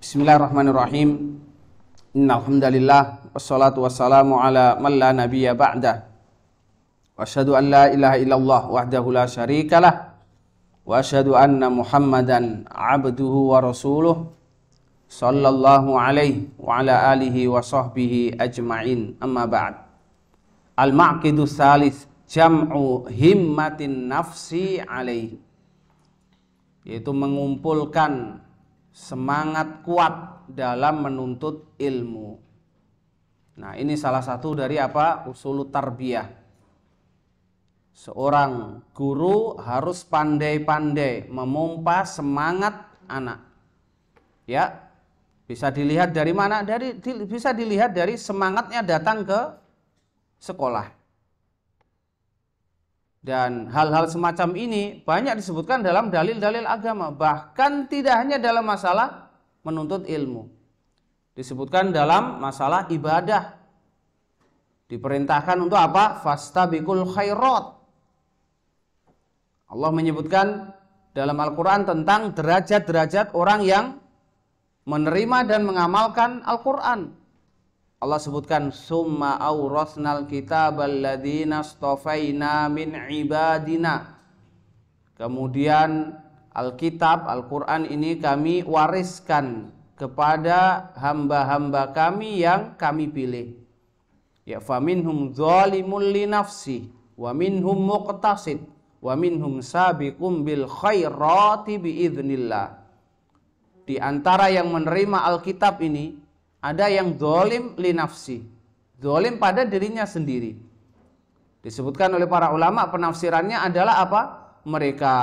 Bismillahirrahmanirrahim. Innal hamdalillah wassalatu wassalamu ala man la nabiyya ba'da. Wa asyhadu an la ilaha illallah wahdahu la syarikalah wa asyhadu anna Muhammadan abduhu wa rasuluh sallallahu alaihi wa ala alihi wa sahbihi ajma'in. Amma ba'd. Al-ma'qidu tsalits jam'u himmatin nafsi alaihi, yaitu mengumpulkan semangat kuat dalam menuntut ilmu. Nah, ini salah satu dari usul tarbiyah. Seorang guru harus pandai-pandai memompa semangat anak. Ya, bisa dilihat dari mana? Bisa dilihat dari semangatnya datang ke sekolah. Dan hal-hal semacam ini banyak disebutkan dalam dalil-dalil agama. Bahkan tidak hanya dalam masalah menuntut ilmu. Disebutkan dalam masalah ibadah. Diperintahkan untuk apa? Fastabiqul khairat. Allah menyebutkan dalam Al-Quran tentang derajat-derajat orang yang menerima dan mengamalkan Al-Quran. Allah sebutkan summa awrasnal kitabal ladzina astafaina min ibadina. Kemudian Alkitab, Al-Quran ini kami wariskan kepada hamba-hamba kami yang kami pilih. Ya, faminhum zalimul li nafsi wa minhum muqtasid wa minhum sabiqum bil khairati biidznillah. Di antara yang menerima Alkitab ini ada yang zalim li nafsi, zalim pada dirinya sendiri. Disebutkan oleh para ulama, penafsirannya adalah apa? Mereka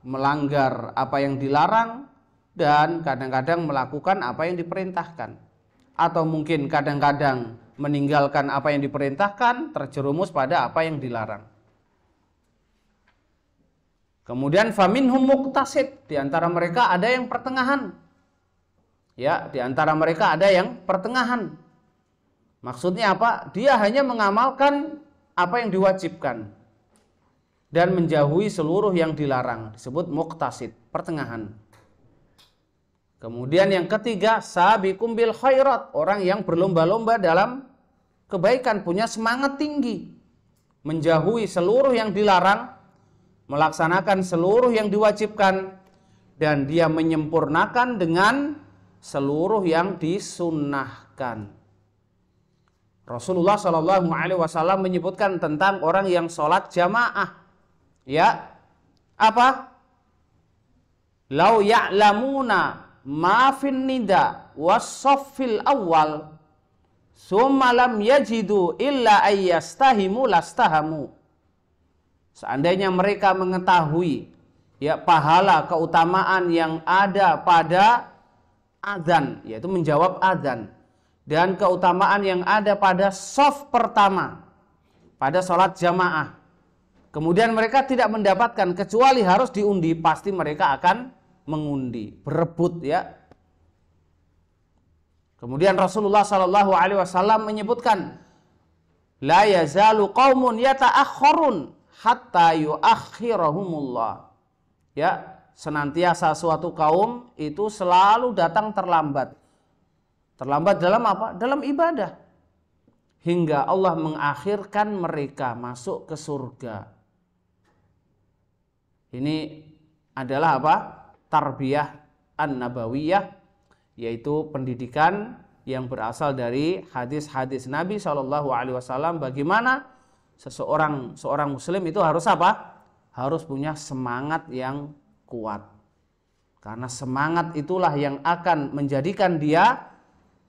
melanggar apa yang dilarang dan kadang-kadang melakukan apa yang diperintahkan. Atau mungkin kadang-kadang meninggalkan apa yang diperintahkan, terjerumus pada apa yang dilarang. Kemudian faminhum muqtasid, di antara mereka ada yang pertengahan. Ya, di antara mereka ada yang pertengahan. Maksudnya apa? Dia hanya mengamalkan apa yang diwajibkan dan menjauhi seluruh yang dilarang. Disebut muqtasid, pertengahan. Kemudian yang ketiga, sabiqum bil khairat, orang yang berlomba-lomba dalam kebaikan, punya semangat tinggi, menjauhi seluruh yang dilarang, melaksanakan seluruh yang diwajibkan, dan dia menyempurnakan dengan seluruh yang disunnahkan. Rasulullah Shallallahu Alaihi Wasallam menyebutkan tentang orang yang sholat jamaah. Ya, apa? Lau ya'lamuna ma fin nida was-saffil awal summa lam yajidu illa ayyastahimu lastahamu. Seandainya mereka mengetahui ya pahala keutamaan yang ada pada azan, yaitu menjawab azan, dan keutamaan yang ada pada shaf pertama pada sholat jamaah, kemudian mereka tidak mendapatkan kecuali harus diundi, pasti mereka akan mengundi, berebut ya. Kemudian Rasulullah Shallallahu Alaihi Wasallam menyebutkan, la yazalu qaumun yata'akhkharun hatta yuakhirahumullah. Ya, senantiasa suatu kaum itu selalu datang terlambat. Terlambat dalam apa? Dalam ibadah. Hingga Allah mengakhirkan mereka masuk ke surga. Ini adalah apa? Tarbiyah an-nabawiyah, yaitu pendidikan yang berasal dari hadis-hadis Nabi SAW. Bagaimana seorang muslim itu harus apa? Harus punya semangat yang kuat. Karena semangat itulah yang akan menjadikan dia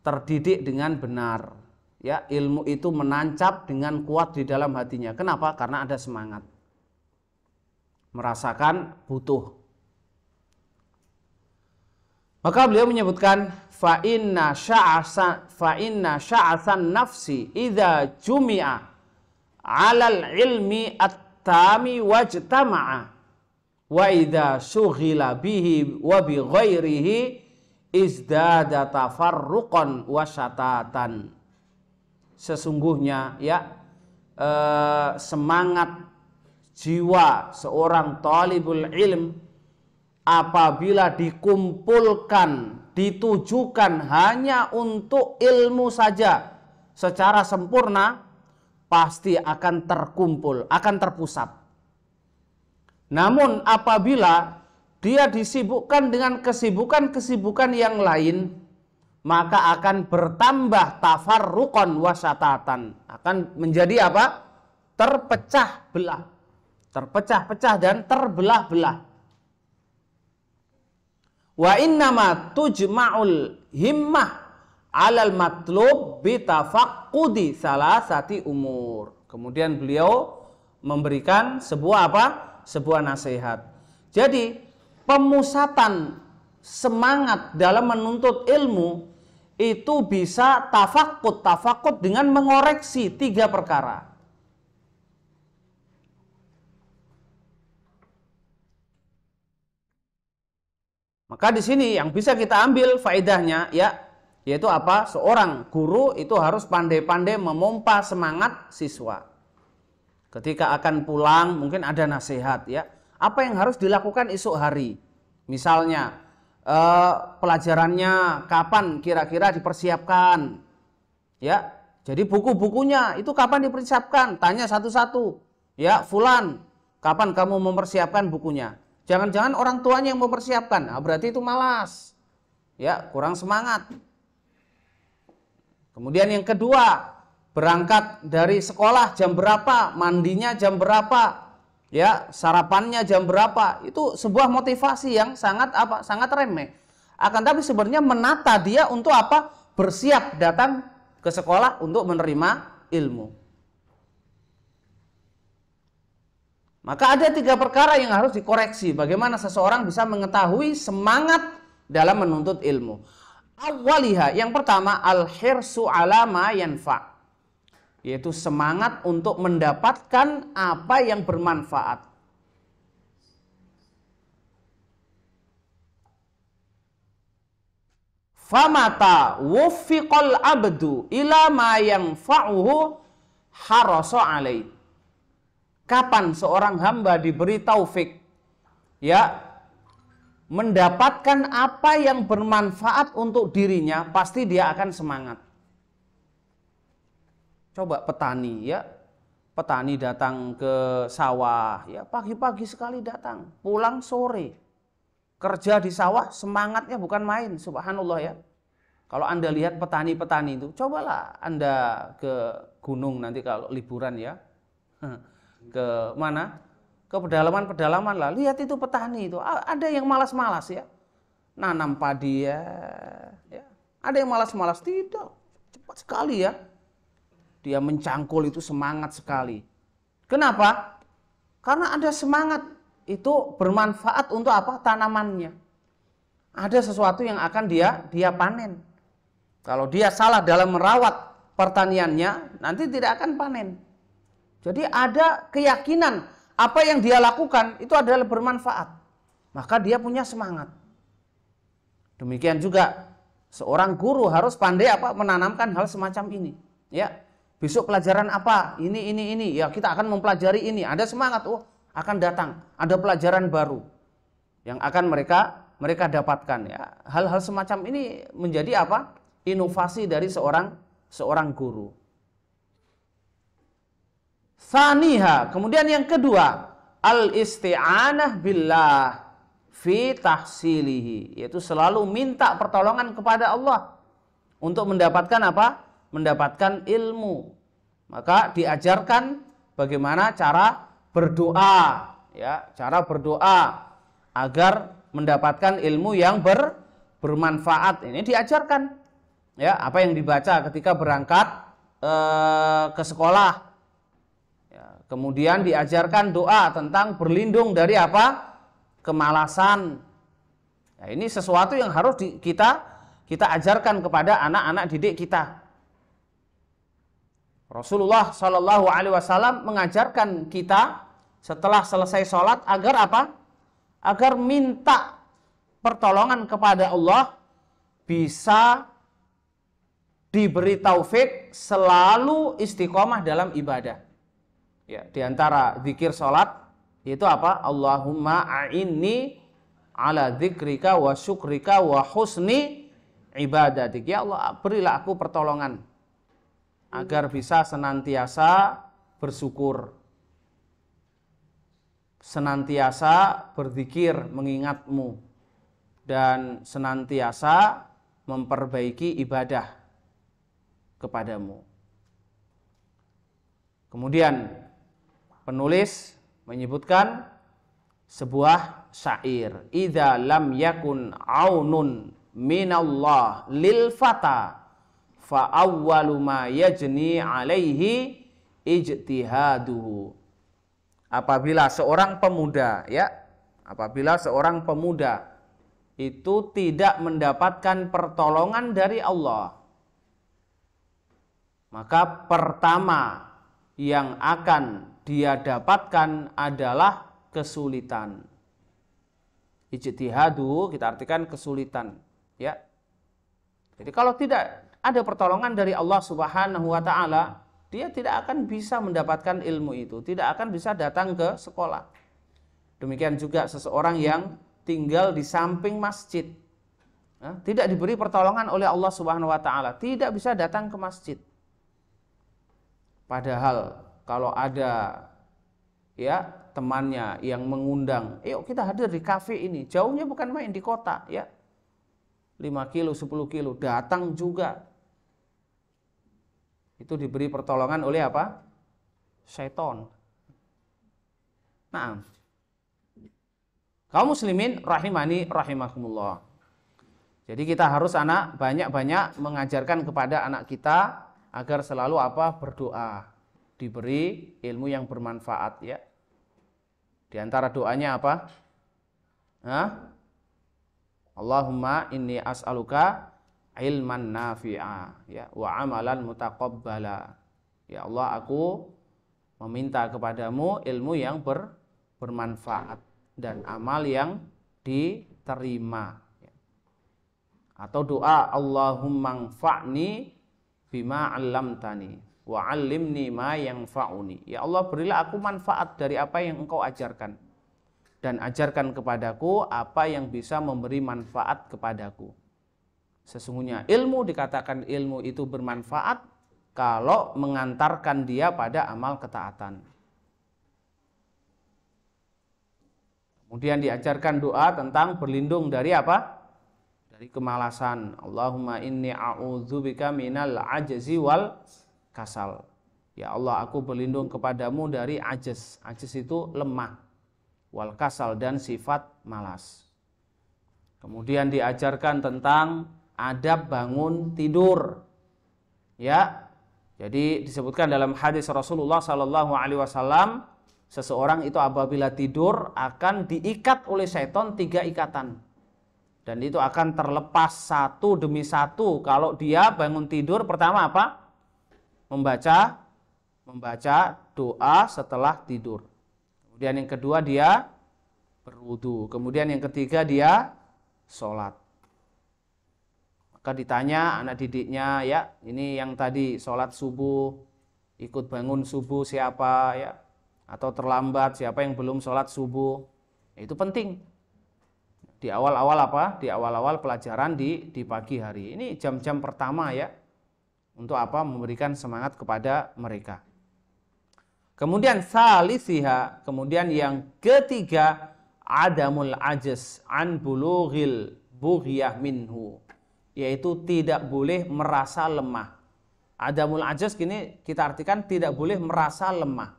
terdidik dengan benar. Ya, ilmu itu menancap dengan kuat di dalam hatinya. Kenapa? Karena ada semangat. Merasakan butuh. Maka beliau menyebutkan fa inna sya'asan nafsi idza jumi'a 'alal ilmi at-tami wajtama'a wa idza sughila bihi wa bi ghairihi izdada tafarruqan wa syatatan. Sesungguhnya ya semangat jiwa seorang talibul ilm apabila dikumpulkan ditujukan hanya untuk ilmu saja secara sempurna, pasti akan terkumpul, akan terpusat. Namun apabila dia disibukkan dengan kesibukan-kesibukan yang lain, maka akan bertambah tafarruqan wasyatatan, akan menjadi apa? Terpecah belah, terpecah-pecah dan terbelah-belah. Wa innama tujma'ul himmah 'alal matlub bitafaqqudi salasati umur. Kemudian beliau memberikan sebuah apa? Sebuah nasihat. Jadi pemusatan semangat dalam menuntut ilmu itu bisa tafakkud dengan mengoreksi 3 perkara. Maka di sini yang bisa kita ambil faedahnya ya, yaitu apa? Seorang guru itu harus pandai-pandai memompa semangat siswa. Ketika akan pulang mungkin ada nasihat ya. Apa yang harus dilakukan esok hari? Misalnya pelajarannya kapan kira-kira dipersiapkan? Ya, jadi buku-bukunya itu kapan dipersiapkan? Tanya satu-satu. Ya, fulan, kapan kamu mempersiapkan bukunya? Jangan-jangan orang tuanya yang mempersiapkan. Nah, berarti itu malas. Ya, kurang semangat. Kemudian yang kedua, berangkat dari sekolah jam berapa, mandinya jam berapa, ya, sarapannya jam berapa. Itu sebuah motivasi yang sangat apa? Sangat remeh. Akan tapi sebenarnya menata dia untuk apa? Bersiap datang ke sekolah untuk menerima ilmu. Maka ada 3 perkara yang harus dikoreksi. Bagaimana seseorang bisa mengetahui semangat dalam menuntut ilmu. Awwaliha, yang pertama, al-hirsu ala ma yanfa'. Yaitu semangat untuk mendapatkan apa yang bermanfaat. Famata wuffiqal abdu ila ma yanfa'uhu harasa alaih. Kapan seorang hamba diberi taufik ya mendapatkan apa yang bermanfaat untuk dirinya, pasti dia akan semangat. Coba petani ya, petani datang ke sawah ya, pagi-pagi sekali datang, pulang sore. Kerja di sawah semangatnya bukan main, subhanallah ya. Kalau Anda lihat petani-petani itu, cobalah Anda ke gunung nanti kalau liburan ya. Ke mana? Ke pedalaman-pedalaman lah. Lihat itu petani itu. Ada yang malas-malas ya. Nanam padi ya. Ada yang malas-malas. Tidak. Cepat sekali ya. Dia mencangkul itu semangat sekali. Kenapa? Karena ada semangat. Itu bermanfaat untuk apa? Tanamannya. Ada sesuatu yang akan dia panen. Kalau dia salah dalam merawat pertaniannya, nanti tidak akan panen. Jadi ada keyakinan apa yang dia lakukan itu adalah bermanfaat. Maka dia punya semangat. Demikian juga seorang guru harus pandai apa menanamkan hal semacam ini. Ya, besok pelajaran apa? Ini. Ya, kita akan mempelajari ini. Ada semangat, oh, akan datang. Ada pelajaran baru yang akan mereka dapatkan. Ya, hal-hal semacam ini menjadi apa? Inovasi dari seorang guru. Saniha, kemudian yang kedua, al-isti'anah billah fi tahsilihi, yaitu selalu minta pertolongan kepada Allah untuk mendapatkan apa? Mendapatkan ilmu. Maka diajarkan bagaimana cara berdoa, ya, cara berdoa agar mendapatkan ilmu yang bermanfaat. Ini diajarkan. Ya, apa yang dibaca ketika berangkat ke sekolah. Kemudian diajarkan doa tentang berlindung dari apa? Kemalasan. Nah, ini sesuatu yang harus kita ajarkan kepada anak-anak didik kita. Rasulullah Shallallahu Alaihi Wasallam mengajarkan kita setelah selesai sholat agar apa? Agar minta pertolongan kepada Allah, bisa diberi taufik selalu istiqomah dalam ibadah. Ya, di antara zikir salat itu apa? Allahumma a'inni ala dzikrika wa syukrika wa husni ibadatik. Ya Allah, berilah aku pertolongan agar bisa senantiasa bersyukur, senantiasa berzikir mengingatmu, dan senantiasa memperbaiki ibadah kepadamu. Kemudian penulis menyebutkan sebuah syair, idza lam yakun aunun minallah lil fata fa awwalu ma yajni alaihi ijtihaduhu. Apabila seorang pemuda itu tidak mendapatkan pertolongan dari Allah, maka pertama yang akan dia dapatkan adalah kesulitan. Ijtihadu kita artikan kesulitan, ya. Jadi kalau tidak ada pertolongan dari Allah Subhanahu wa taala, dia tidak akan bisa mendapatkan ilmu itu, tidak akan bisa datang ke sekolah. Demikian juga seseorang yang tinggal di samping masjid, tidak diberi pertolongan oleh Allah Subhanahu wa taala, tidak bisa datang ke masjid. Padahal kalau ada temannya yang mengundang, yuk kita hadir di kafe ini, jauhnya bukan main di kota, 5 kilo, 10 kilo, datang juga. Itu diberi pertolongan oleh apa? Syaitan. Nah, kaum muslimin rahimani rahimakumullah. Jadi kita harus banyak-banyak mengajarkan kepada anak kita agar selalu berdoa, diberi ilmu yang bermanfaat, ya. Di antara doanya apa? Allahumma inni as'aluka ilman nafi'a, ya, wa amalan mutaqabbala. Ya Allah, aku meminta kepadamu ilmu yang bermanfaat dan amal yang diterima. Atau doa Allahumma anfa'ni bima 'allamtani wa 'allimni ma yanfa'uni. Ya Allah, berilah aku manfaat dari apa yang Engkau ajarkan, dan ajarkan kepadaku apa yang bisa memberi manfaat kepadaku. Sesungguhnya ilmu, dikatakan ilmu itu bermanfaat kalau mengantarkan dia pada amal ketaatan. Kemudian diajarkan doa tentang berlindung dari apa? Dari kemalasan. Allahumma inni a'udzubika minal ajzi wal kasal. Ya Allah, aku berlindung kepadamu dari ajz. Ajz itu lemah. Wal kasal, dan sifat malas. Kemudian diajarkan tentang adab bangun tidur. Ya. Jadi disebutkan dalam hadis Rasulullah sallallahu alaihi wasallam, seseorang itu apabila tidur akan diikat oleh syaitan 3 ikatan. Dan itu akan terlepas satu demi satu kalau dia bangun tidur. Pertama apa? Membaca doa setelah tidur. Kemudian yang kedua dia berwudu. Kemudian yang ketiga dia sholat. Maka ditanya anak didiknya, ya, ini yang tadi sholat subuh, ikut bangun subuh siapa, ya, atau terlambat siapa yang belum sholat subuh. Itu penting. Di awal-awal Di awal-awal pelajaran di pagi hari. Ini jam-jam pertama, ya. Untuk apa? Memberikan semangat kepada mereka. Kemudian salisiha, kemudian yang ketiga, adamul ajaz an bulughil bughyah minhu, yaitu tidak boleh merasa lemah. Adamul ajaz kini kita artikan tidak boleh merasa lemah.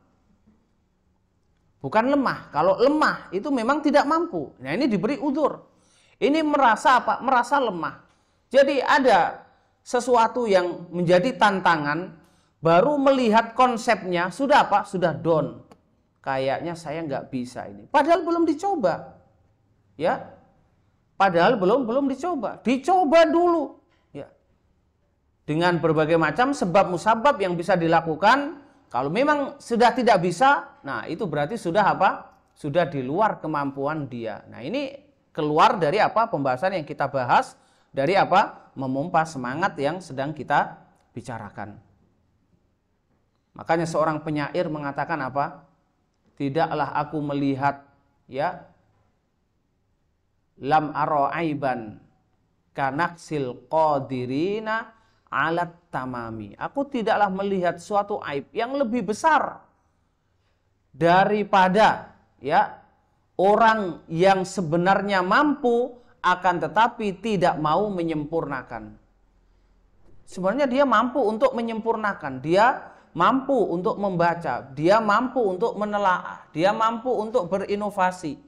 Bukan lemah. Kalau lemah itu memang tidak mampu. Nah, ini diberi udzur. Ini merasa apa? Merasa lemah. Jadi ada sesuatu yang menjadi tantangan, baru melihat konsepnya sudah apa? Sudah down. Kayaknya saya nggak bisa ini. Padahal belum dicoba. Ya. Padahal belum dicoba. Dicoba dulu. Ya. Dengan berbagai macam sebab musabab yang bisa dilakukan. Kalau memang sudah tidak bisa, nah itu berarti sudah apa? Sudah di luar kemampuan dia. Nah, ini keluar dari apa? Pembahasan yang kita bahas dari apa? Memompa semangat yang sedang kita bicarakan. Makanya seorang penyair mengatakan apa? Tidaklah aku melihat, ya, lam ara aiban kanaksil qadirina alat tamami. Aku tidaklah melihat suatu aib yang lebih besar daripada ya orang yang sebenarnya mampu akan tetapi tidak mau menyempurnakan. Sebenarnya dia mampu untuk menyempurnakan, dia mampu untuk membaca, dia mampu untuk menelaah, dia mampu untuk berinovasi.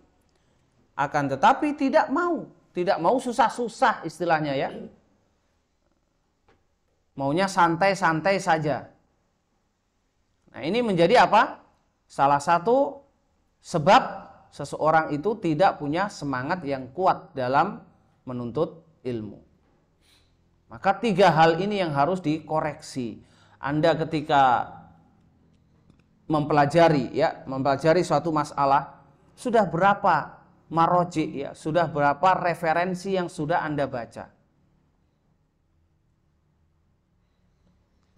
Akan tetapi tidak mau susah-susah istilahnya ya. Maunya santai-santai saja. Nah, ini menjadi apa? Salah satu sebab seseorang itu tidak punya semangat yang kuat dalam menuntut ilmu. Maka 3 hal ini yang harus dikoreksi. Anda ketika mempelajari suatu masalah, sudah berapa maroji ya, sudah berapa referensi yang sudah Anda baca?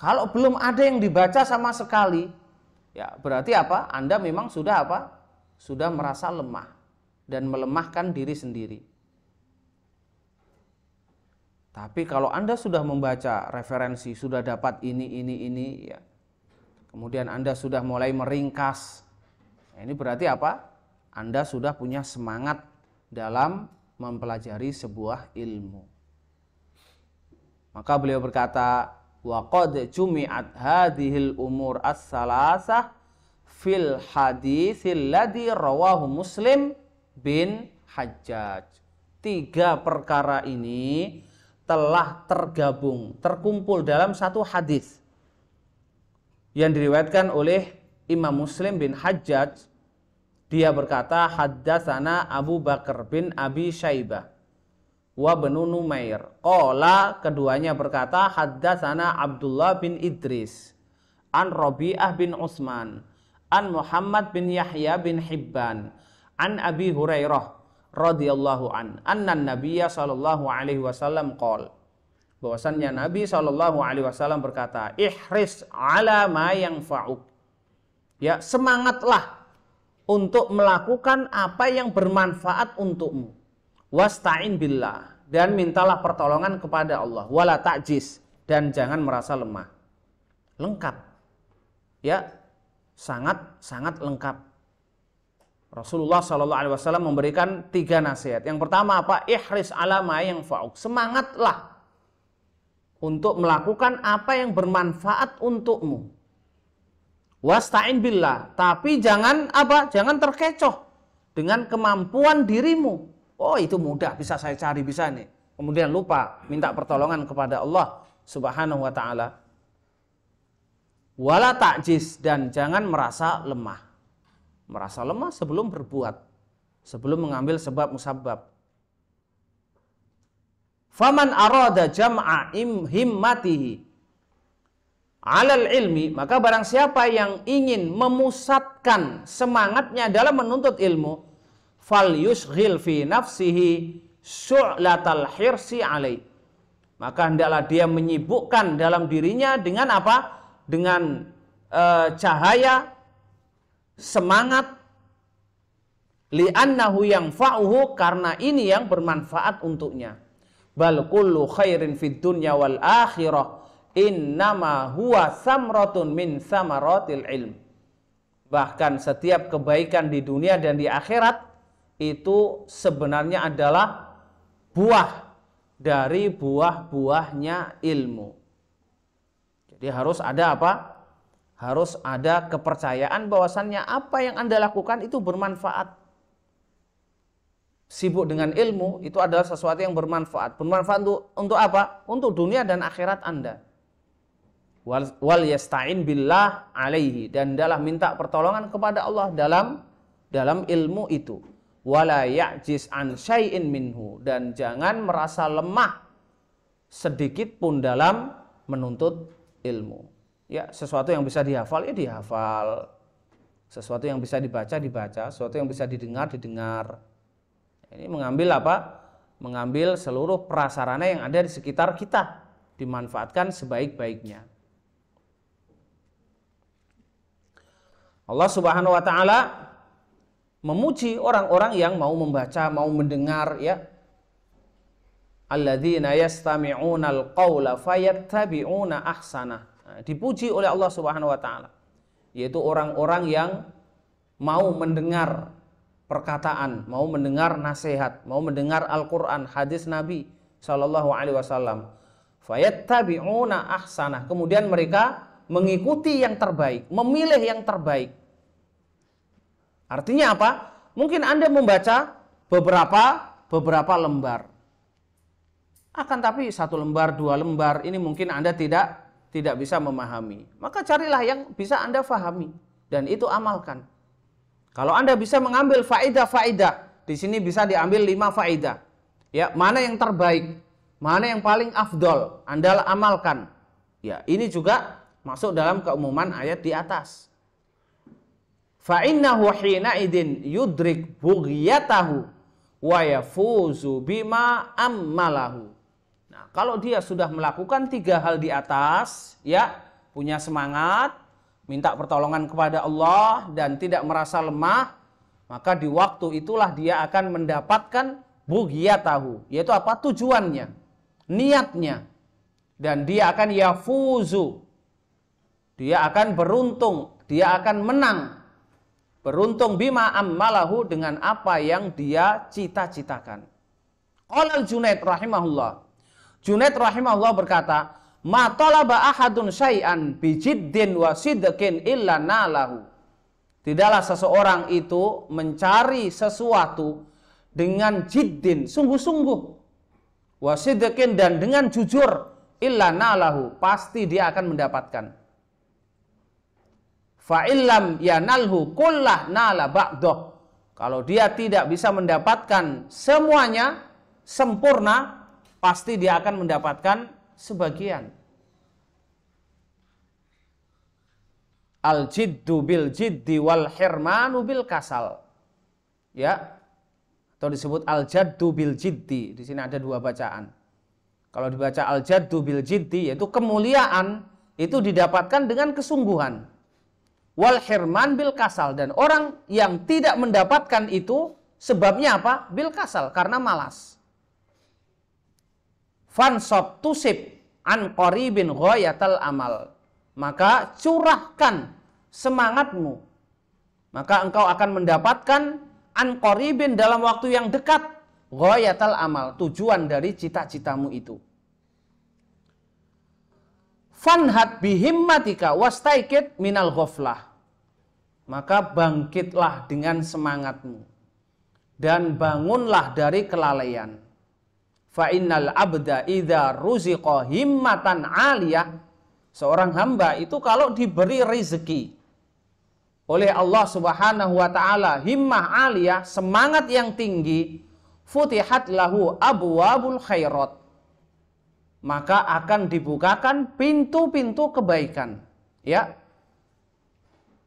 Kalau belum ada yang dibaca sama sekali, ya berarti apa? Anda memang sudah apa? Sudah merasa lemah dan melemahkan diri sendiri. Tapi kalau Anda sudah membaca referensi, sudah dapat ini ya. Kemudian Anda sudah mulai meringkas. Nah, ini berarti apa? Anda sudah punya semangat dalam mempelajari sebuah ilmu. Maka beliau berkata, wa qad jumi'at hadhil umur as-salasah fil haditsil ladzi rawahu Muslim bin Hajjaj. 3 perkara ini telah terkumpul dalam satu hadis yang diriwayatkan oleh Imam Muslim bin Hajjaj. Dia berkata, haddatsana Abu Bakar bin Abi Syaibah wa Banu Numair. Qala, keduanya berkata, haddatsana Abdullah bin Idris an Rabi'ah bin Utsman an Muhammad bin Yahya bin Hibban an Abi Hurairah radhiyallahu an annan nabiyya sallallahu alaihi wasallam qol, bahwasannya Nabi sallallahu alaihi wasallam berkata, ihris ala ma yanfa'uk, ya semangatlah untuk melakukan apa yang bermanfaat untukmu, wasta'in billah, dan mintalah pertolongan kepada Allah, wala ta'jiz, dan jangan merasa lemah. Lengkap ya, sangat lengkap. Rasulullah Shallallahu Alaihi Wasallam memberikan 3 nasihat. Yang pertama apa? Ihris ala ma yanfa'uk. Semangatlah untuk melakukan apa yang bermanfaat untukmu. Wasta'in billah. Tapi jangan apa? Jangan terkecoh dengan kemampuan dirimu. Oh, itu mudah, bisa saya cari, bisa nih. Kemudian lupa minta pertolongan kepada Allah Subhanahu wa taala. Wala ta'jiz, dan jangan merasa lemah. Merasa lemah sebelum berbuat, sebelum mengambil sebab musabab. Faman arada jam'a himmatihi alal ilmi, maka barang siapa yang ingin memusatkan semangatnya dalam menuntut ilmu, fal yushghil fi nafsihi syu'latal hirsi alai, maka hendaklah dia menyibukkan dalam dirinya dengan apa? Dengan cahaya semangat, li'annahu yanfa'uhu, karena ini yang bermanfaat untuknya. Bal kullu khairin fid dunya wal akhirah innama huwa samratun min samaratil ilm. Bahkan setiap kebaikan di dunia dan di akhirat itu sebenarnya adalah buah dari buah-buahnya ilmu. Jadi harus ada apa? Harus ada kepercayaan bahwasannya apa yang Anda lakukan itu bermanfaat. Sibuk dengan ilmu itu adalah sesuatu yang bermanfaat. Bermanfaat untuk apa? Untuk dunia dan akhirat Anda. Wal yasta'in billah alaihi, dan adalah minta pertolongan kepada Allah dalam ilmu itu. Wala ya'jiz an syai'in minhu, dan jangan merasa lemah sedikit pun dalam menuntut ilmu. Ya, sesuatu yang bisa dihafal ya dihafal. Sesuatu yang bisa dibaca dibaca, sesuatu yang bisa didengar didengar. Ini mengambil apa? Mengambil seluruh prasarana yang ada di sekitar kita, dimanfaatkan sebaik-baiknya. Allah Subhanahu wa taala memuji orang-orang yang mau membaca, mau mendengar ya. alladzina yastami'unal qawla fayattabi'una ahsanah. Nah, dipuji oleh Allah Subhanahu wa taala, yaitu orang-orang yang mau mendengar perkataan, mau mendengar nasihat, mau mendengar Al-Qur'an, hadis Nabi sallallahu alaihi wasallam. Fayattabi'una ahsanah. Kemudian mereka mengikuti yang terbaik, memilih yang terbaik. Artinya apa? Mungkin Anda membaca beberapa lembar. Akan tapi 1 lembar, 2 lembar ini mungkin Anda tidak bisa memahami. Maka carilah yang bisa Anda fahami dan itu amalkan. Kalau Anda bisa mengambil faidah-faidah, di sini bisa diambil 5 faidah. Ya, mana yang terbaik, mana yang paling afdol, Anda amalkan. Ya, ini juga masuk dalam keumuman ayat di atas. Fa innahu hina idin yudrik bughyatahu wa yafuzu bima ammalahu. Nah, kalau dia sudah melakukan 3 hal di atas, ya, punya semangat, minta pertolongan kepada Allah dan tidak merasa lemah, maka di waktu itulah dia akan mendapatkan bughyatahu, yaitu apa? Tujuannya, niatnya. Dan dia akan yafuzu. Dia akan beruntung, dia akan menang. Beruntung bima ammalahu, dengan apa yang dia cita-citakan. Qala Junaid rahimahullah. Junaid rahimahullah berkata, ma talaba ahadun syai'an bijiddin wa sidqin illa nalahu. Tidaklah seseorang itu mencari sesuatu dengan jiddin, sungguh-sungguh, wa sidqin, dan dengan jujur, illa nalahu, pasti dia akan mendapatkan. Fa illam yanalhu kullah nala ba'dah. Kalau dia tidak bisa mendapatkan semuanya sempurna, pasti dia akan mendapatkan sebagian. Al-jiddu bil jiddi wal hirmanu bil kasal. Ya. Atau disebut al-jaddu bil jiddi. Di sini ada 2 bacaan. Kalau dibaca al-jaddu bil jiddi, yaitu kemuliaan itu didapatkan dengan kesungguhan. Wal hirman bil kasal, dan orang yang tidak mendapatkan itu sebabnya apa? Bil kasal, karena malas. Fansab tusib an qaribin ghayatal amal. Maka curahkan semangatmu, maka engkau akan mendapatkan an qaribin, dalam waktu yang dekat, ghayatal amal, tujuan dari cita-citamu itu. Fanhat bihimmatika wastaikid minal ghaflah. Maka bangkitlah dengan semangatmu dan bangunlah dari kelalaian. Fa innal abda idza ruziqa himmatan 'aliyah. Seorang hamba itu kalau diberi rezeki oleh Allah Subhanahu wa taala, himmah 'aliyah, semangat yang tinggi, futihat lahu abwabul khairat. Maka akan dibukakan pintu-pintu kebaikan. Ya.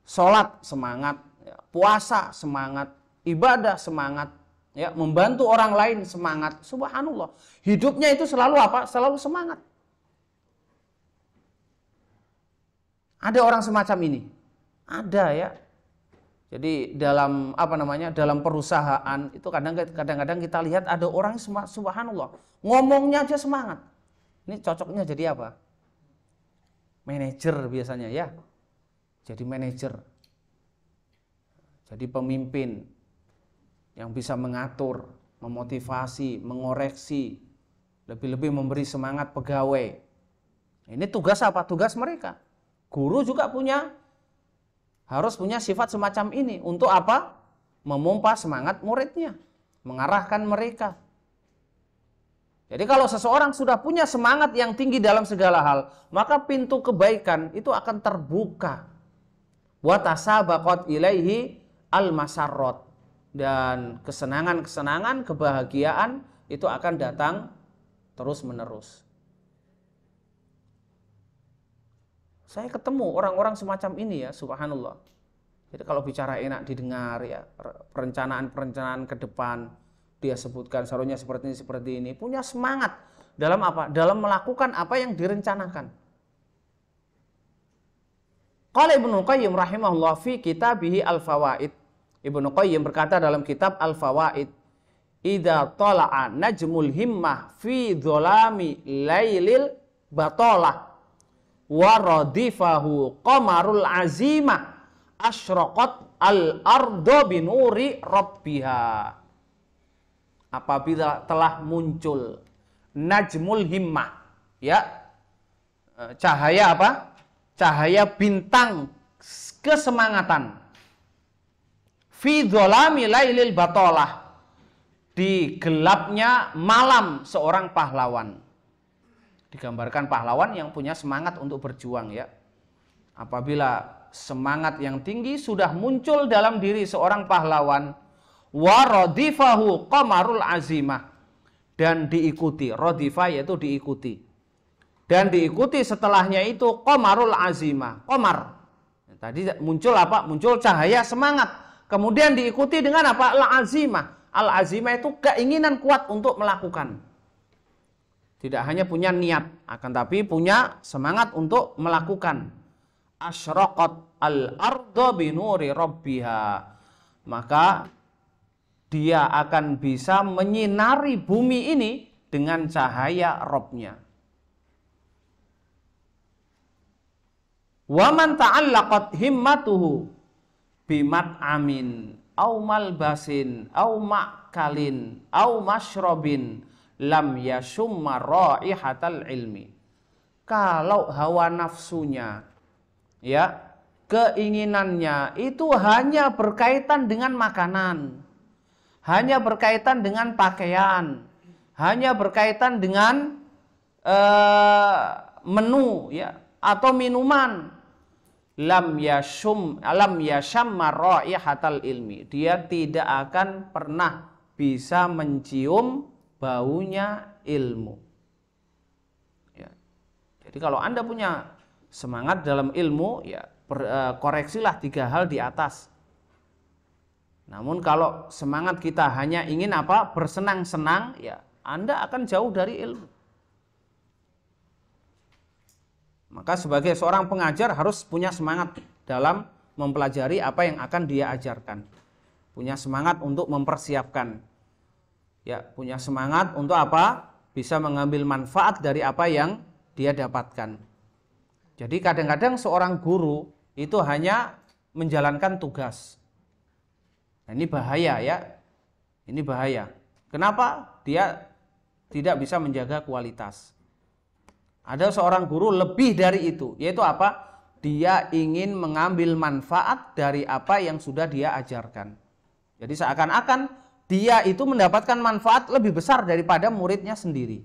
Salat semangat, ya. Puasa semangat, ibadah semangat, ya, membantu orang lain semangat. Subhanallah. Hidupnya itu selalu apa? Selalu semangat. Ada orang semacam ini. Ada, ya. Jadi dalam dalam perusahaan itu kadang-kadang kita lihat ada orang subhanallah, ngomongnya aja semangat. Ini cocoknya jadi apa? Manajer biasanya, ya. Jadi manajer. Jadi pemimpin yang bisa mengatur, memotivasi, mengoreksi, lebih-lebih memberi semangat pegawai. Ini tugas apa? Tugas mereka. Guru juga harus punya sifat semacam ini. Untuk apa? Memompa semangat muridnya, mengarahkan mereka. Jadi kalau seseorang sudah punya semangat yang tinggi dalam segala hal, maka pintu kebaikan itu akan terbuka. Wa tasabaqat ilaihi al-masarrat, dan kesenangan-kesenangan, kebahagiaan itu akan datang terus-menerus. Saya ketemu orang-orang semacam ini, ya, subhanallah. Jadi kalau bicara enak didengar, ya, perencanaan-perencanaan ke depan dia sebutkan seharusnya seperti ini, punya semangat dalam apa? Dalam melakukan apa yang direncanakan. Qala Ibnu Qayyim rahimahullah fi kitabihi Al-Fawaid. Ibnu Qayyim berkata dalam kitab Al-Fawaid, idza tala'a najmul himmah fi dzalami lailil batalah wa radifahu qamarul azimah asyraqat al-ardu binuri rabbiha. Apabila telah muncul najmul himmah, ya, cahaya apa? Cahaya bintang kesemangatan. Fi dzalami lailil batalah, di gelapnya malam seorang pahlawan. Digambarkan pahlawan yang punya semangat untuk berjuang, ya. Apabila semangat yang tinggi sudah muncul dalam diri seorang pahlawan, wa radifahu qamarul azimah, dan diikuti, radifa yaitu diikuti, dan diikuti setelahnya itu qamarul azimah, qamar. Tadi muncul apa? Muncul cahaya semangat, kemudian diikuti dengan apa? Al-azimah. Al-azimah itu keinginan kuat untuk melakukan. Tidak hanya punya niat, akan tapi punya semangat untuk melakukan. Asyraqat al-ardu binuri rabbiha, maka dia akan bisa menyinari bumi ini dengan cahaya Rabb-nya. Wa man ta'allaqat himmatuhu bimat amin au malbasin au makalin au masyrabin lam yashumma raihatal ilmi. Kalau hawa nafsunya, ya, keinginannya itu hanya berkaitan dengan makanan, hanya berkaitan dengan pakaian, hanya berkaitan dengan menu, ya, atau minuman, lam yashamma raihatal ilmi, dia tidak akan pernah bisa mencium baunya ilmu. Ya. Jadi kalau Anda punya semangat dalam ilmu, ya, koreksilah 3 hal di atas. Namun kalau semangat kita hanya ingin apa? Bersenang-senang, ya, Anda akan jauh dari ilmu. Maka sebagai seorang pengajar harus punya semangat dalam mempelajari apa yang akan dia ajarkan. Punya semangat untuk mempersiapkan. Ya, punya semangat untuk apa? Bisa mengambil manfaat dari apa yang dia dapatkan. Jadi kadang-kadang seorang guru itu hanya menjalankan tugas. Nah, ini bahaya, ya. Ini bahaya. Kenapa? Dia tidak bisa menjaga kualitas. Ada seorang guru lebih dari itu, yaitu apa? Dia ingin mengambil manfaat dari apa yang sudah dia ajarkan. Jadi seakan-akan dia itu mendapatkan manfaat lebih besar daripada muridnya sendiri.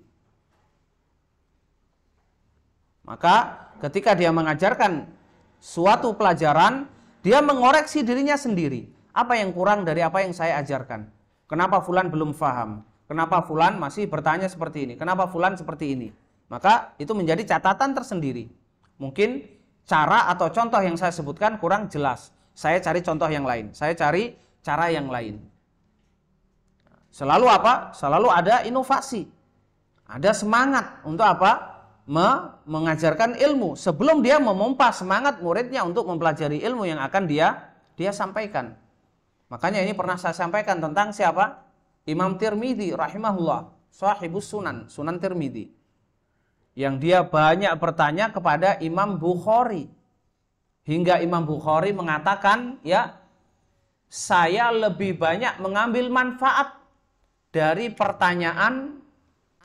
Maka ketika dia mengajarkan suatu pelajaran, dia mengoreksi dirinya sendiri. Apa yang kurang dari apa yang saya ajarkan? Kenapa fulan belum paham? Kenapa fulan masih bertanya seperti ini? Kenapa fulan seperti ini? Maka itu menjadi catatan tersendiri. Mungkin cara atau contoh yang saya sebutkan kurang jelas. Saya cari contoh yang lain. Saya cari cara yang lain. Selalu apa? Selalu ada inovasi. Ada semangat untuk apa? Mengajarkan ilmu. Sebelum dia memompa semangat muridnya untuk mempelajari ilmu yang akan dia sampaikan. Makanya ini pernah saya sampaikan tentang siapa? Imam Tirmidzi rahimahullah, sahibus sunan, Sunan Tirmidzi. Yang dia banyak bertanya kepada Imam Bukhari. Hingga Imam Bukhari mengatakan, ya, saya lebih banyak mengambil manfaat dari pertanyaan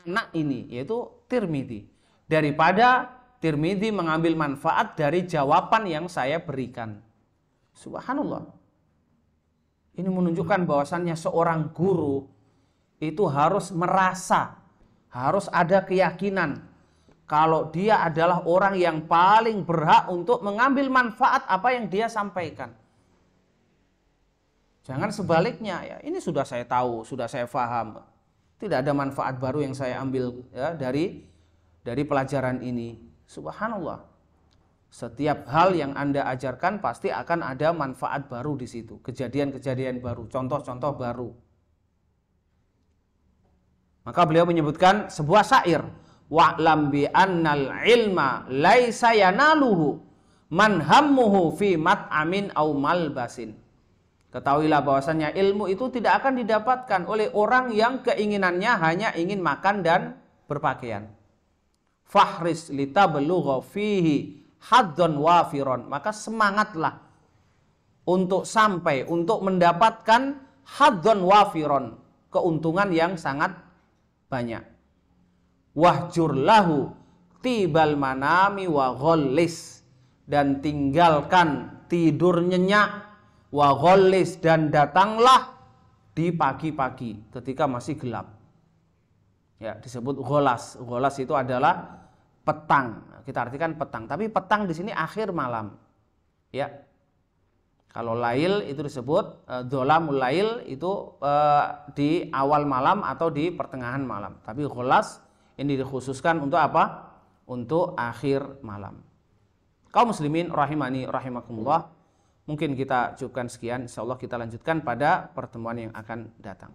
anak ini, yaitu Tirmidzi, daripada Tirmidzi mengambil manfaat dari jawaban yang saya berikan. Subhanallah. Ini menunjukkan bahwasannya seorang guru itu harus merasa, harus ada keyakinan kalau dia adalah orang yang paling berhak untuk mengambil manfaat apa yang dia sampaikan. Jangan sebaliknya, ya, ini sudah saya tahu, sudah saya paham. Tidak ada manfaat baru yang saya ambil, ya, dari pelajaran ini. Subhanallah. Setiap hal yang Anda ajarkan pasti akan ada manfaat baru di situ, kejadian-kejadian baru, contoh-contoh baru. Maka beliau menyebutkan sebuah syair, wa'lam bi annal ilma laisa yanaluhu man hammuhu fi mat'amin au malbasin. Ketahuilah bahwasanya ilmu itu tidak akan didapatkan oleh orang yang keinginannya hanya ingin makan dan berpakaian. Fahris litablugha fihi hadzan wafiron, maka semangatlah untuk sampai untuk mendapatkan hadzan wafiron, keuntungan yang sangat banyak. Wahjur lahu tibal manami wa ghallis, dan tinggalkan tidur nyenyak, wa ghallis, dan datanglah di pagi-pagi ketika masih gelap. Ya, disebut gholas. Gholas itu adalah petang. Kita artikan petang, tapi petang di sini akhir malam. Ya. Kalau lail itu disebut dholamul lail, itu di awal malam atau di pertengahan malam. Tapi gholas ini dikhususkan untuk apa? Untuk akhir malam. Kaum muslimin rahimani rahimakumullah, mungkin kita cukupkan sekian. Insyaallah kita lanjutkan pada pertemuan yang akan datang.